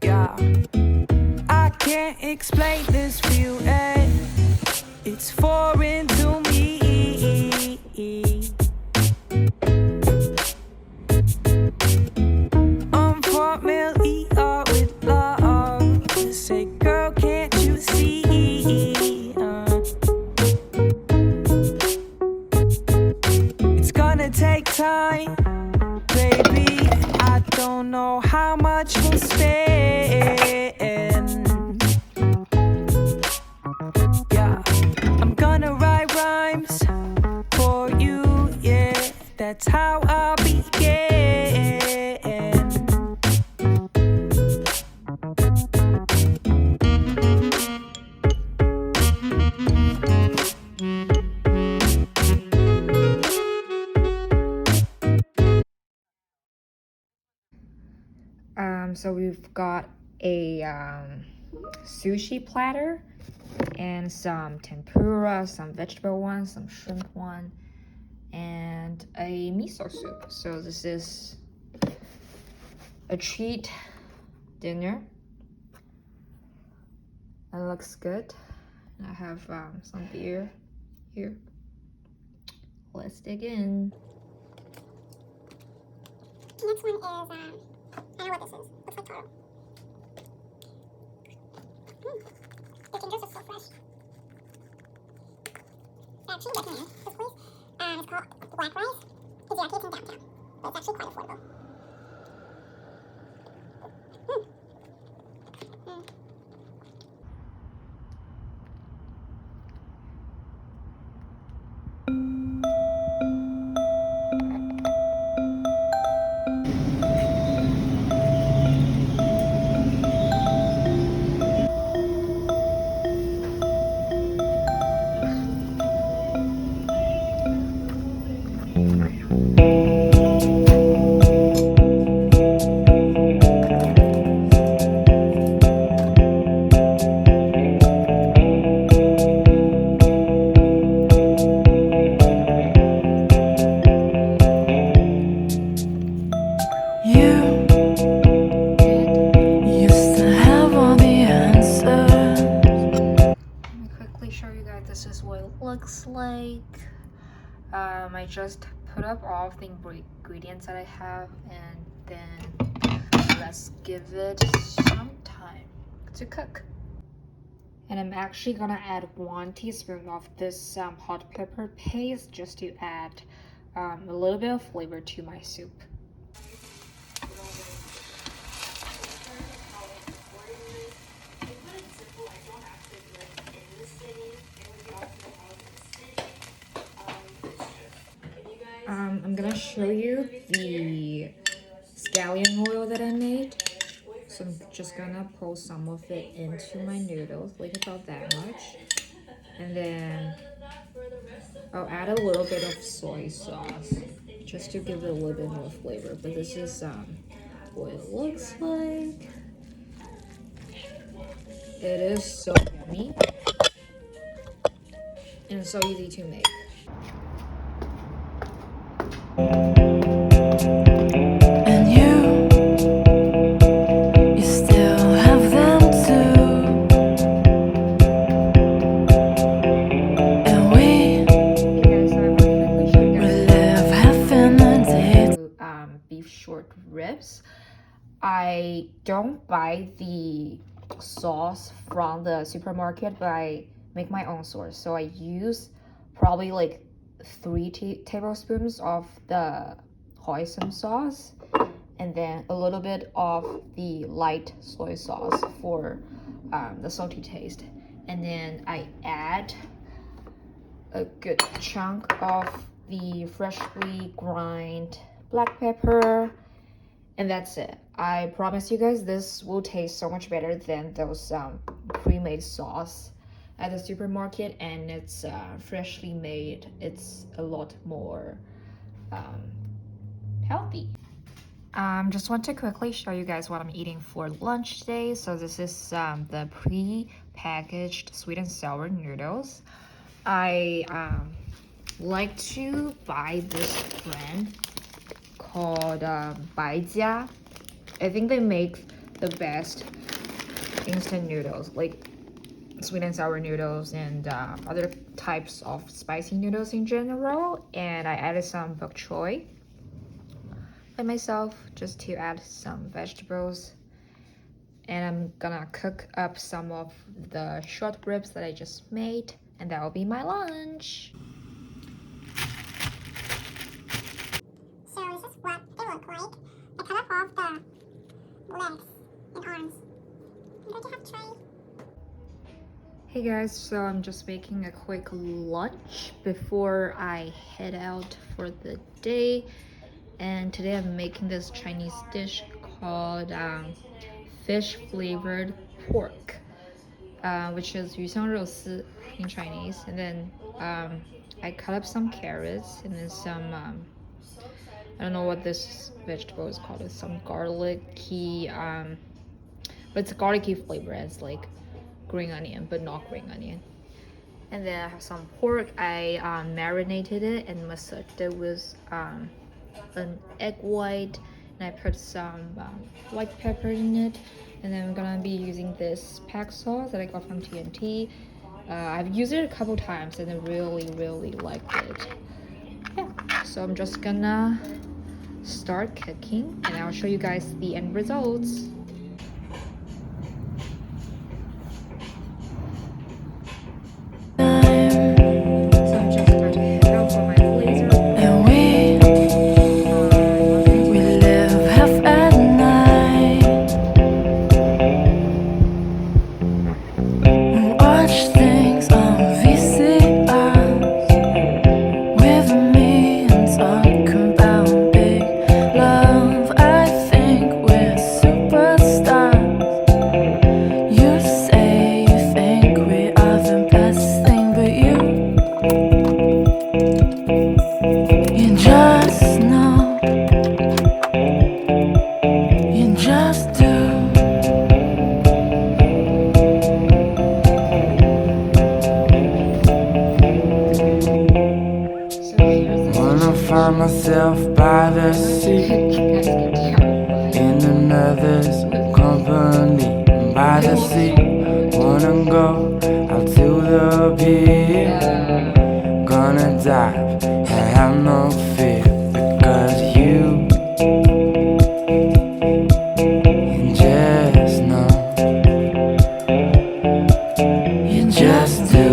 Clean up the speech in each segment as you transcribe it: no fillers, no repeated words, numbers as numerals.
Yeah, I can't explain this feel, and it's foreign to me. Unfamiliar with love. Say, girl, can't you see? It's gonna take time, baby. I don't know how much we'll spend. Yeah, I'm gonna write rhymes for you. Yeah, that's how I'll begin. So we've got a sushi platter and some tempura, some vegetable one, some shrimp one, and a miso soup. So this is a treat dinner. It looks good. I have some beer here. Let's dig in. Next one is, I don't know what this is. Looks like taro. The gingers are so fresh. I actually recommend this place. It's called Black Rice. Exactly, it's in downtown. But it's actually quite affordable. Looks like I just put up all of the ingredients that I have, and then let's give it some time to cook. And I'm actually gonna add 1 teaspoon of this hot pepper paste just to add a little bit of flavor to my soup. I'm gonna show you the scallion oil that I made. So I'm just gonna pour some of it into my noodles, like about that much. And then I'll add a little bit of soy sauce just to give it a little bit more flavor. But this is what it looks like. It is so yummy and so easy to make. And you still have them too. And we live half in a day. Beef short ribs. I don't buy the sauce from the supermarket, but I make my own sauce. So I use probably like 3 tablespoons of the hoisin sauce, and then a little bit of the light soy sauce for the salty taste. And then I add a good chunk of the freshly ground black pepper, and that's it. I promise you guys this will taste so much better than those pre-made sauce at the supermarket, and it's freshly made. It's a lot more healthy. Just want to quickly show you guys what I'm eating for lunch today. So this is the pre-packaged sweet and sour noodles. I like to buy this brand called Baijia. I think they make the best instant noodles, like sweet and sour noodles and other types of spicy noodles in general. And I added some bok choy by myself just to add some vegetables. And I'm gonna cook up some of the short ribs that I just made, and that will be my lunch. So this is what they look like. I cut off the legs and arms. I'm going to have to try. Hey guys, so I'm just making a quick lunch before I head out for the day. And today I'm making this Chinese dish called fish flavored pork, which is 鱼香肉丝 in Chinese. And then I cut up some carrots and then some I don't know what this vegetable is called. It's some garlicky but it's a garlicky flavor. It's like green onion, but not green onion. And then I have some pork. I marinated it and massaged it with an egg white, and I put some white pepper in it. And then I'm gonna be using this pack sauce that I got from TNT. I've used it a couple times and I really liked it. Yeah, so I'm just gonna start cooking and I'll show you guys the end results. Find myself by the sea in another's company by the sea. Wanna go out to the pier, gonna dive and have no fear because you just know, you just do.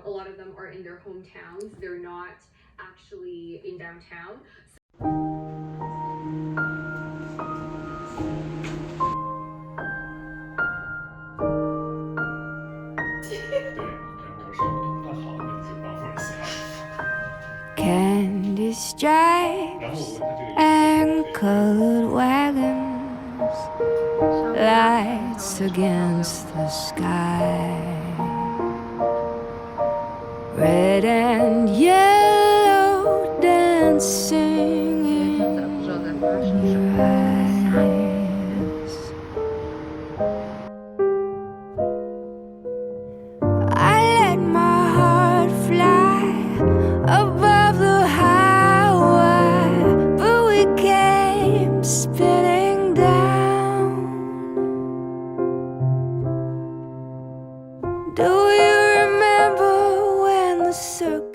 A lot of them are in their hometowns. They're not actually in downtown. Candy stripes and colored wagons, lights against the sky, red and yellow dancing in your eyes. I let my heart fly above the highway, but we came spinning down. Do you remember when the circus